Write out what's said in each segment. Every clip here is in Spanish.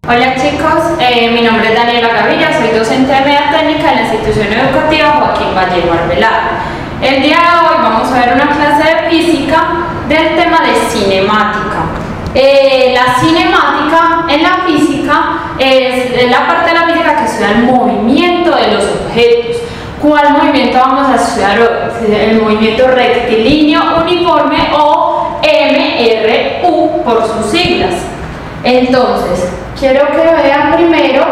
Hola chicos, mi nombre es Daniela Gaviria, soy docente de media técnica en la institución educativa Joaquín Vallejo Arbeláez. El día de hoy vamos a ver una clase de física del tema de cinemática. La cinemática en la física es la parte de la física que estudia el movimiento de los objetos. ¿Cuál movimiento vamos a estudiar hoy? El movimiento rectilíneo uniforme o MRU por sus siglas. Entonces, quiero que vean primero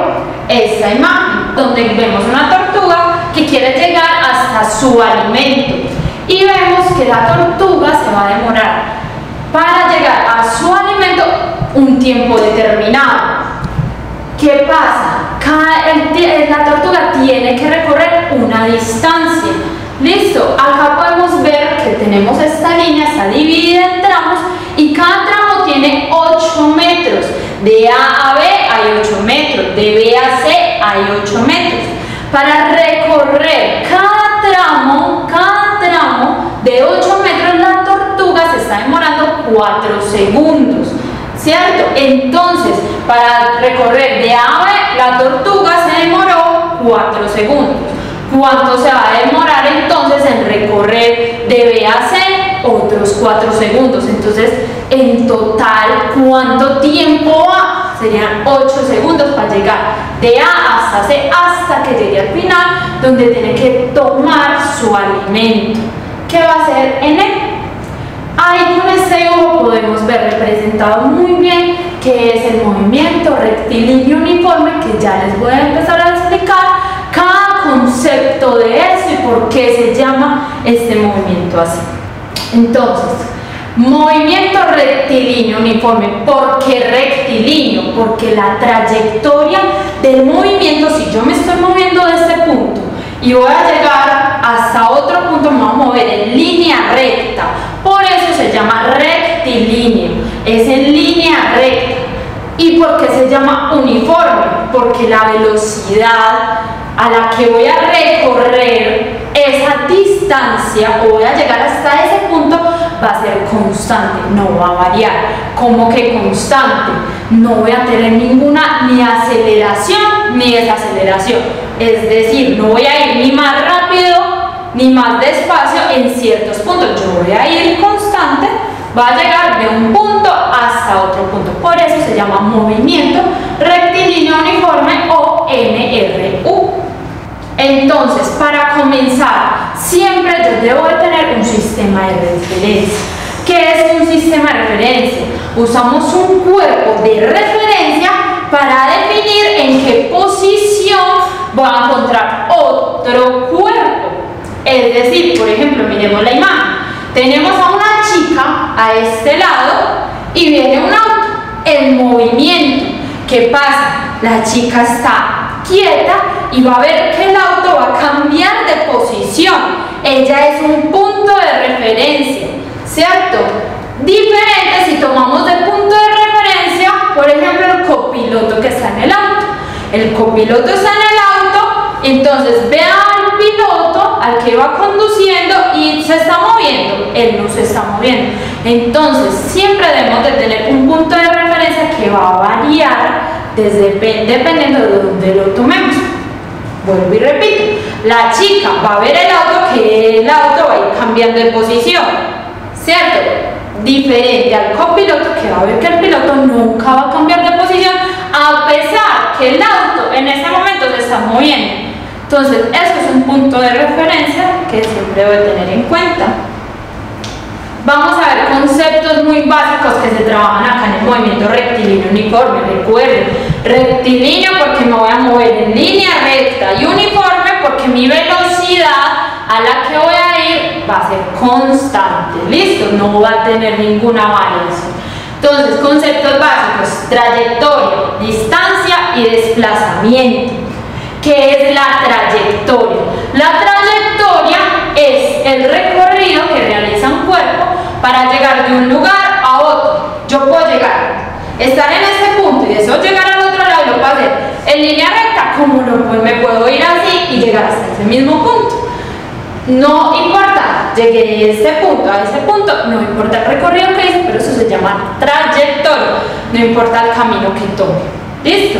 esta imagen, donde vemos una tortuga que quiere llegar hasta su alimento. Y vemos que la tortuga se va a demorar para llegar a su alimento un tiempo determinado. ¿Qué pasa? La tortuga tiene que recorrer una distancia. Listo, acá podemos ver que tenemos esta línea, está dividida en tramos y cada tramo tiene 8 metros. De A a B hay 8 metros, de B a C hay 8 metros. Para recorrer cada tramo de 8 metros, la tortuga se está demorando 4 segundos, ¿cierto? Entonces, para recorrer de A a B, la tortuga se demoró 4 segundos. ¿Cuánto se va a demorar entonces en recorrer de B a C? Otros 4 segundos. Entonces, en total, ¿cuánto tiempo va? Serían 8 segundos para llegar de A hasta C, hasta que llegue al final, donde tiene que tomar su alimento. ¿Qué va a hacer en él? Ahí con este dibujo podemos ver representado muy bien qué es el movimiento rectilíneo uniforme, que ya les voy a empezar a explicar cada concepto de esto y por qué se llama este movimiento así. Entonces, movimiento rectilíneo uniforme. ¿Por qué rectilíneo? Porque la trayectoria del movimiento, si yo me estoy moviendo de este punto y voy a llegar hasta otro punto, me voy a mover en línea recta. Por eso se llama rectilíneo, es en línea recta. ¿Y por qué se llama uniforme? Porque la velocidad a la que voy a recorrer esa distancia o voy a llegar hasta ese punto va a ser constante, no va a variar. ¿Cómo que constante? No voy a tener ninguna ni aceleración ni desaceleración. Es decir, no voy a ir ni más rápido ni más despacio en ciertos puntos. Yo voy a ir constante, va a llegar de un punto hasta otro punto. Por eso se llama movimiento rectilíneo uniforme o MRU. Entonces, para comenzar, siempre yo debo de tener un sistema de referencia. ¿Qué es un sistema de referencia? Usamos un cuerpo de referencia para definir en qué posición voy a encontrar otro cuerpo. Es decir, por ejemplo, miremos la imagen. Tenemos a una chica a este lado y viene un auto en movimiento. ¿Qué pasa? La chica está quieta y va a ver que el auto va a cambiar de posición. Ella es un punto de referencia, ¿cierto? Diferente si tomamos de punto de referencia, por ejemplo, el copiloto que está en el auto. El copiloto está en el auto, entonces ve al piloto, al que va conduciendo y se está moviendo. Él no se está moviendo. Entonces, siempre debemos de tener un punto de referencia que va a variar dependiendo de donde lo tomemos. Vuelvo y repito, la chica va a ver el auto, que el auto va a ir cambiando de posición, ¿cierto? Diferente al copiloto, que va a ver que el piloto nunca va a cambiar de posición a pesar que el auto en ese momento se está moviendo. Entonces, eso es un punto de referencia que siempre debe tener en cuenta. Vamos a ver conceptos muy básicos que se trabajan acá en el movimiento rectilíneo uniforme. Recuerden, rectilíneo porque me voy a mover en línea recta y uniforme porque mi velocidad a la que voy a ir va a ser constante. ¿Listo? No va a tener ninguna variación. Entonces, conceptos básicos: trayectoria, distancia y desplazamiento. ¿Qué es la trayectoria? La trayectoria es el recorrido que realiza un cuerpo para llegar de un lugar a otro. Yo puedo estar en este punto y deseo llegar al otro lado y lo puedo hacer en línea recta, como no, pues me puedo ir así y llegar hasta ese mismo punto. No importa, llegué de este punto a ese punto, no importa el recorrido que hice, pero eso se llama trayectoria, no importa el camino que tome. ¿Listo?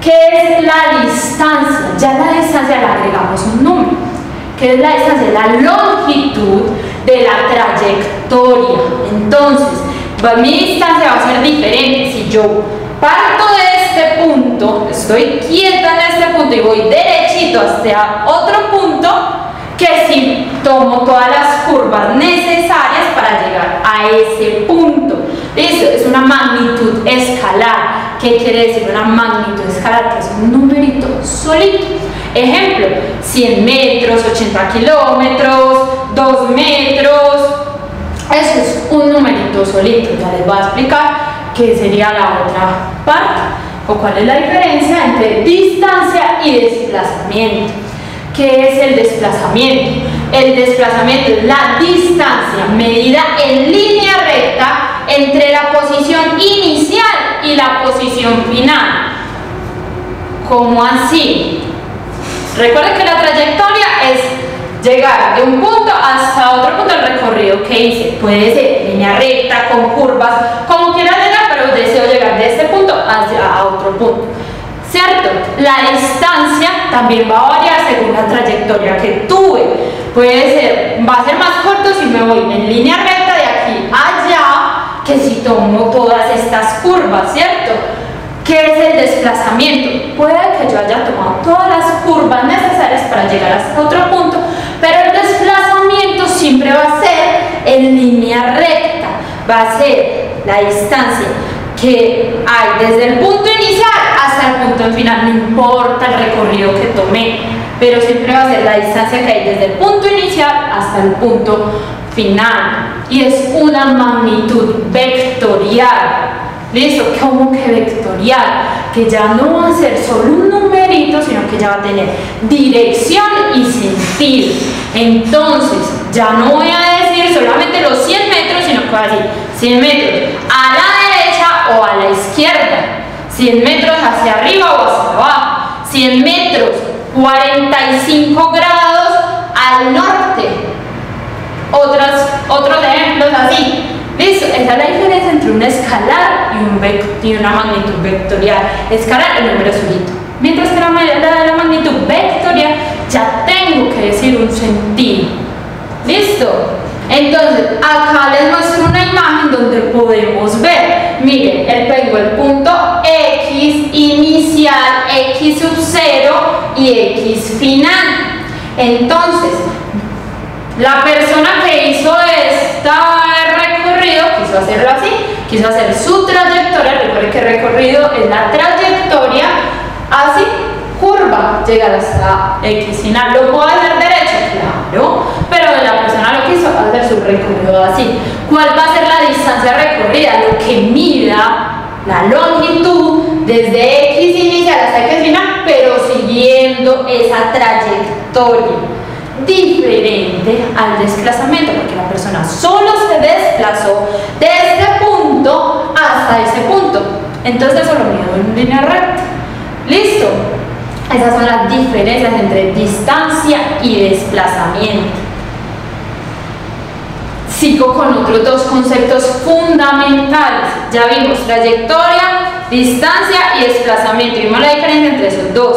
¿Qué es la distancia? Ya a la distancia le agregamos un número. ¿Qué es la distancia? La longitud de la trayectoria. Entonces, mi distancia va a ser diferente. Si yo parto de este punto, estoy quieta en este punto y voy derechito hasta otro punto, que si tomo todas las curvas necesarias para llegar a ese punto. Eso es una magnitud escalar. ¿Qué quiere decir una magnitud escalar? Que es un numerito solito. Ejemplo, 100 metros, 80 kilómetros, 2 metros. Eso es un numerito solito. Ya les voy a explicar qué sería la otra parte o cuál es la diferencia entre distancia y desplazamiento. ¿Qué es el desplazamiento? El desplazamiento es la distancia medida en línea recta entre la posición inicial y la posición final. ¿Cómo así? Recuerden que la trayectoria es llegar de un punto hasta otro punto del recorrido que hice. Puede ser línea recta, con curvas, como quiera llegar, pero deseo llegar de este punto hacia otro punto. ¿Cierto? La distancia también va a variar según la trayectoria que tuve. Puede ser, va a ser más corto si me voy en línea recta de aquí a allá que si tomo todas estas curvas, ¿cierto? ¿Qué es el desplazamiento? Puede que yo haya tomado todas las curvas necesarias para llegar hasta otro punto, pero el desplazamiento siempre va a ser en línea recta. Va a ser la distancia que hay desde el punto inicial hasta el punto final, no importa el recorrido que tomé, pero siempre va a ser la distancia que hay desde el punto inicial hasta el punto final, y es una magnitud vectorial. ¿Listo? ¿Cómo que vectorial? Que ya no va a ser solo un numerito, sino que ya va a tener dirección y sentido. Entonces, ya no voy a decir solamente los 100 metros, sino que voy a decir 100 metros a la derecha o a la izquierda, 100 metros hacia arriba o hacia abajo, 100 metros 45 grados al norte. Otros ejemplos así. ¿Listo? Esa es la diferencia entre un escalar y una magnitud vectorial. Escalar el número solito. Mientras que la magnitud vectorial ya tengo que decir un sentido. ¿Listo? Entonces, acá les muestro una imagen donde podemos ver, miren, tengo el punto X inicial, X sub 0 y X final. Entonces, la persona que hizo este recorrido quiso hacerlo así, quiso hacer su trayectoria. Recuerden que recorrido es la trayectoria así, curva, llegar hasta X final. ¿Lo puedo hacer derecho? Claro, pero la persona lo quiso hacer su recorrido así. ¿Cuál va a ser la distancia recorrida? Lo que mida la longitud desde X inicial hasta X final, pero siguiendo esa trayectoria. Diferente al desplazamiento, porque la persona solo se desplazó de este punto hasta ese punto. Entonces eso lo mido en línea recta. ¿Listo? Esas son las diferencias entre distancia y desplazamiento. Sigo con otros dos conceptos fundamentales. Ya vimos trayectoria, distancia y desplazamiento. Vimos la diferencia entre esos dos.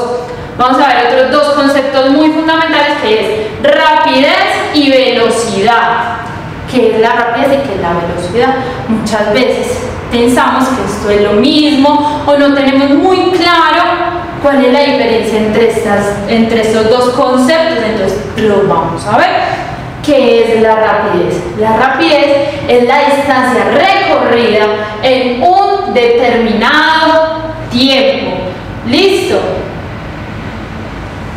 Vamos a ver otros dos conceptos muy fundamentales, que es rapidez y velocidad. ¿Qué es la rapidez y qué es la velocidad? Muchas veces pensamos que esto es lo mismo o no tenemos muy claro cuál es la diferencia entre estos dos conceptos. Entonces lo vamos a ver. ¿Qué es la rapidez? La rapidez es la distancia recorrida en un determinado tiempo. ¿Listo?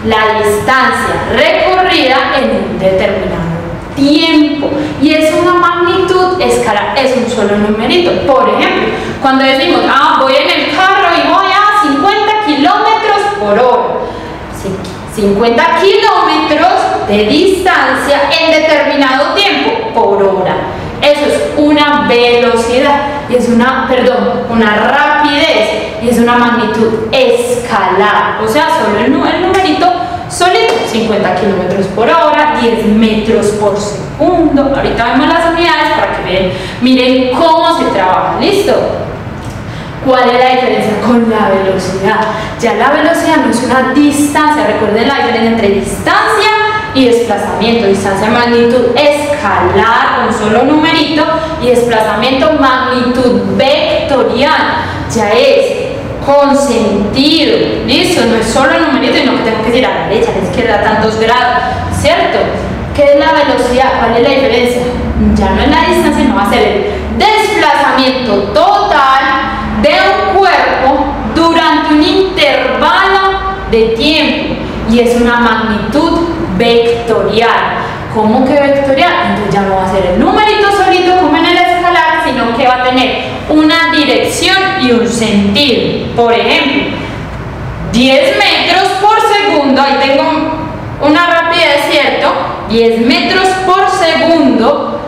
La distancia recorrida en un determinado tiempo, y es una magnitud escalar, es un solo numerito. Por ejemplo, cuando decimos, voy en el carro y voy a 50 kilómetros por hora, 50 kilómetros de distancia en determinado tiempo por hora. Eso es una velocidad, y es una rapidez, y es una magnitud escalar, o sea, solo el numerito solito, 50 kilómetros por hora, 10 metros por segundo. Ahorita vemos las unidades para que vean, miren cómo se trabaja. ¿Listo? ¿Cuál es la diferencia con la velocidad? Ya la velocidad no es una distancia, recuerden la diferencia entre distancia y desplazamiento. Distancia, magnitud escalar, un solo numerito, y desplazamiento, magnitud vectorial. Ya es con sentido, listo, no es solo numerito, sino que tengo que ir a la derecha, a la izquierda, tantos grados, ¿cierto? ¿Qué es la velocidad? ¿Cuál es la diferencia? Ya no es la distancia, no va a ser el desplazamiento total de un cuerpo durante un intervalo de tiempo, y es una magnitud vectorial. ¿Cómo que vectorial? Entonces ya no va a ser el numerito solito como en el escalar, sino que va a tener una dirección y un sentido. Por ejemplo, 10 metros por segundo, ahí tengo una rapidez, ¿cierto? 10 metros por segundo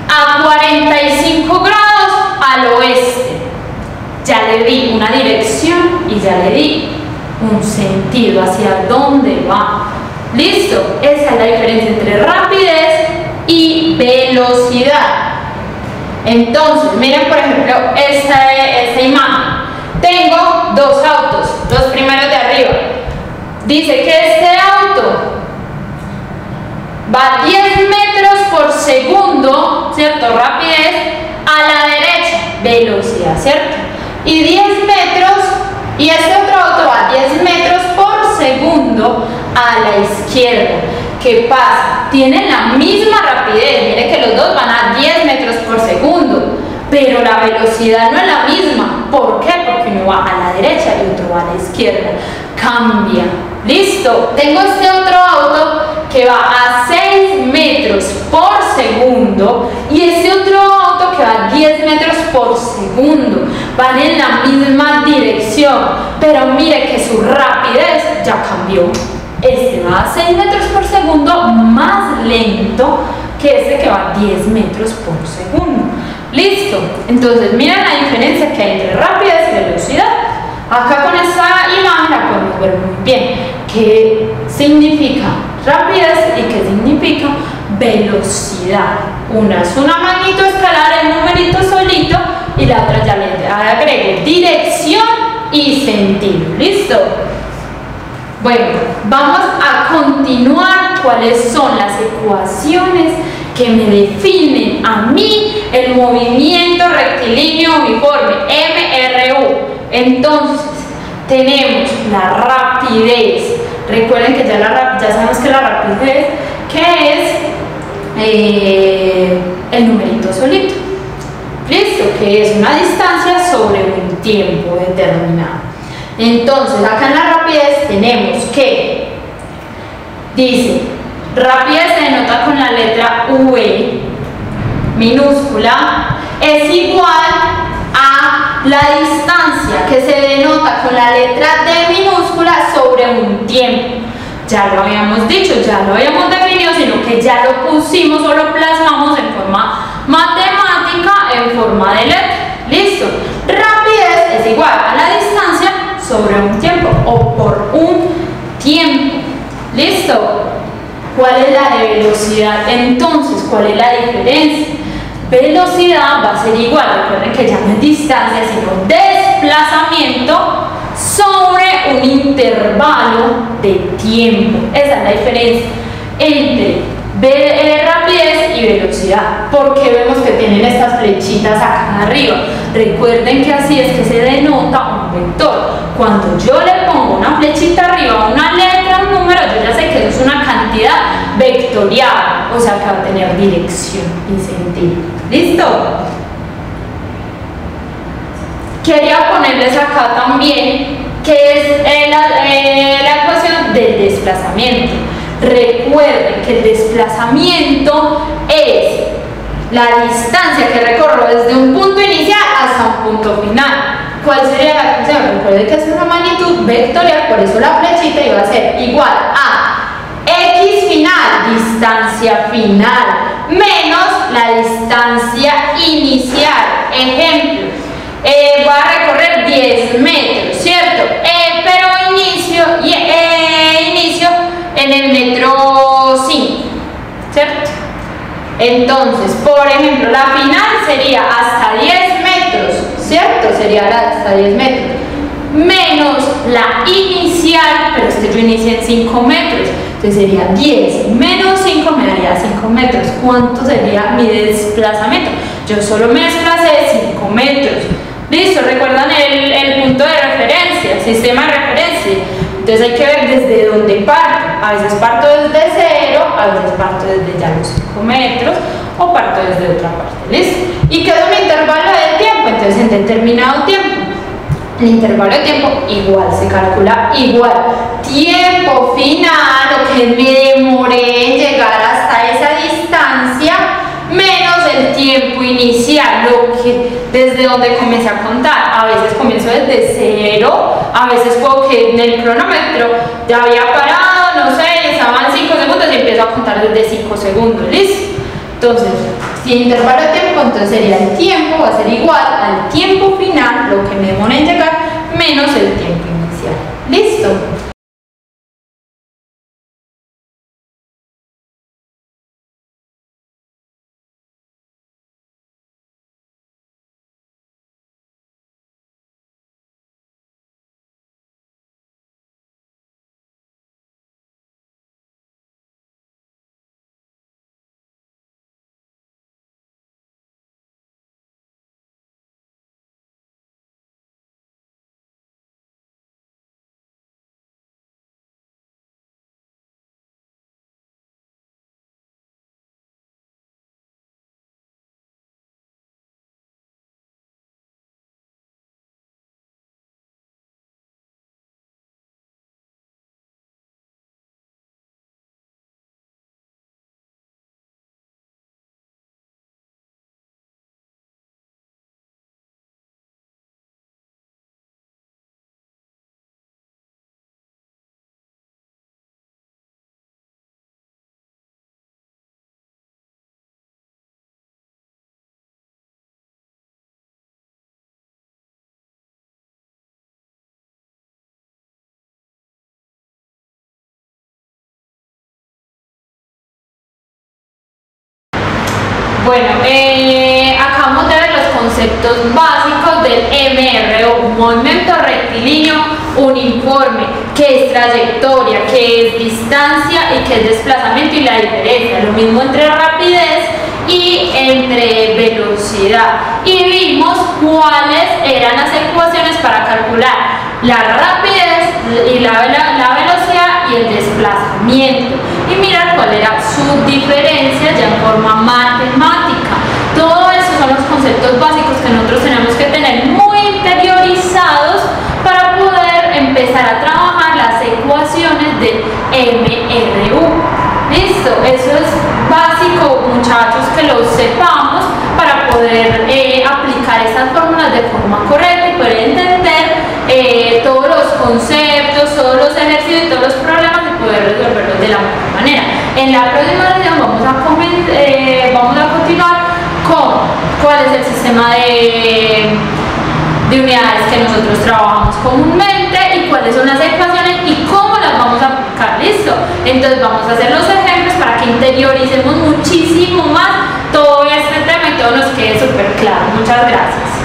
a 45 grados al oeste. Ya le di una dirección y ya le di un sentido hacia dónde va. ¿Listo? Esa es la diferencia entre rapidez y velocidad. Entonces, miren por ejemplo esta imagen. Tengo dos autos, los primeros de arriba. Dice que este auto va 10 metros por segundo, ¿cierto? Rapidez, a la derecha, velocidad, ¿cierto? Y 10 metros, y este otro auto va 10 metros por segundo a la izquierda. ¿Qué pasa? Tienen la misma rapidez, miren que los dos van a 10 metros por segundo, pero la velocidad no es la misma. ¿Por qué? Porque uno va a la derecha y otro va a la izquierda. Cambia. ¿Listo? Tengo este otro auto que va a 6 metros por segundo y este otro auto que va a 10 metros por segundo. Van en la misma dirección, pero mire que su rapidez ya cambió. Este va a 6 metros por segundo más lento que este que va a 10 metros por segundo. Listo. Entonces miren la diferencia que hay entre rapidez y velocidad. Acá con esta imagen la podemos ver muy bien. ¿Qué significa rapidez y qué significa velocidad? Una es una magnitud escalar, el numerito solito, y la otra ya le agrego dirección y sentido. ¿Listo? Bueno, vamos a continuar cuáles son las ecuaciones que me definen a mí el movimiento rectilíneo uniforme, MRU. Entonces, tenemos la rapidez. Recuerden que ya sabemos que la rapidez, que es el numerito solito. ¿Listo? Que es una distancia sobre un tiempo determinado. Entonces, acá en la rapidez tenemos que, dice, rapidez se denota con la letra V minúscula, es igual a la distancia que se denota con la letra D minúscula sobre un tiempo. Ya lo habíamos dicho, ya lo habíamos definido, sino que ya lo pusimos o lo plasmamos en forma matemática, en forma de letra. ¿Listo? Rapidez es igual a la distancia sobre un tiempo o por un tiempo. ¿Listo? ¿Cuál es la de velocidad? Entonces, ¿cuál es la diferencia? Velocidad va a ser igual, recuerden que ya no es distancia, sino desplazamiento sobre un intervalo de tiempo. Esa es la diferencia entre rapidez y velocidad. Porque vemos que tienen estas flechitas acá arriba. Recuerden que así es que se denota un vector. Cuando yo le pongo una flechita arriba, una letra, un número, yo ya sé que eso es una cantidad vectorial, o sea que va a tener dirección y sentido. ¿Listo? Quería ponerles acá también que es la ecuación del desplazamiento. Recuerden que el desplazamiento es la distancia que recorro desde un punto inicial hasta un punto final. ¿Cuál sería la ecuación? Recuerden que es una magnitud vectorial, por eso la flechita iba a ser igual a X final, distancia final, menos la distancia inicial. Ejemplo, voy a recorrer 10 metros, ¿cierto? Pero inicio en el metro 5, ¿cierto? Entonces, por ejemplo, la final sería hasta 10 metros, ¿cierto? sería la hasta 10 metros, menos la inicial, pero yo inicié en 5 metros, entonces sería 10 menos 5 me daría 5 metros. ¿Cuánto sería mi desplazamiento? Yo solo me desplacé 5 metros. Listo, recuerdan el punto de referencia, sistema de referencia. Entonces hay que ver desde dónde parto. A veces parto desde 0, a veces parto desde ya los 5 metros o parto desde otra parte. ¿Listo? ¿Y qué es un intervalo de tiempo? Entonces en determinado tiempo, el intervalo de tiempo igual, se calcula igual. Tiempo final, lo que me demoré en llegar hasta esa distancia, menos el tiempo inicial, lo que desde donde comencé a contar. A veces comienzo desde 0, a veces puedo que en el cronómetro ya había parado, no sé, estaban 5 segundos y empiezo a contar desde 5 segundos, ¿listo? Entonces, si el intervalo de tiempo, entonces sería el tiempo, va a ser igual al tiempo final, lo que me demoré en llegar, menos el tiempo inicial. ¿Listo? Bueno, acabamos de ver los conceptos básicos del MRO, movimiento rectilíneo uniforme, qué es trayectoria, qué es distancia y qué es desplazamiento y la diferencia, lo mismo entre rapidez y entre velocidad. Y vimos cuáles eran las ecuaciones para calcular la rapidez y la velocidad y el desplazamiento, y mirar cuál era su diferencia ya en forma matemática. Todo eso son los conceptos básicos que nosotros tenemos que tener muy interiorizados para poder empezar a trabajar las ecuaciones del MRU. Listo, eso es básico, muchachos, que lo sepamos para poder aplicar esas fórmulas de forma correcta y poder entender todos los conceptos, todos los ejercicios y todos los problemas y poder resolverlos de la mejor manera. En la próxima lección vamos a continuar con cuál es el sistema de unidades que nosotros trabajamos comúnmente y cuáles son las ecuaciones y cómo las vamos a aplicar. ¿Listo? Entonces vamos a hacer los ejemplos para que interioricemos muchísimo más todo este tema y todo nos quede súper claro. Muchas gracias.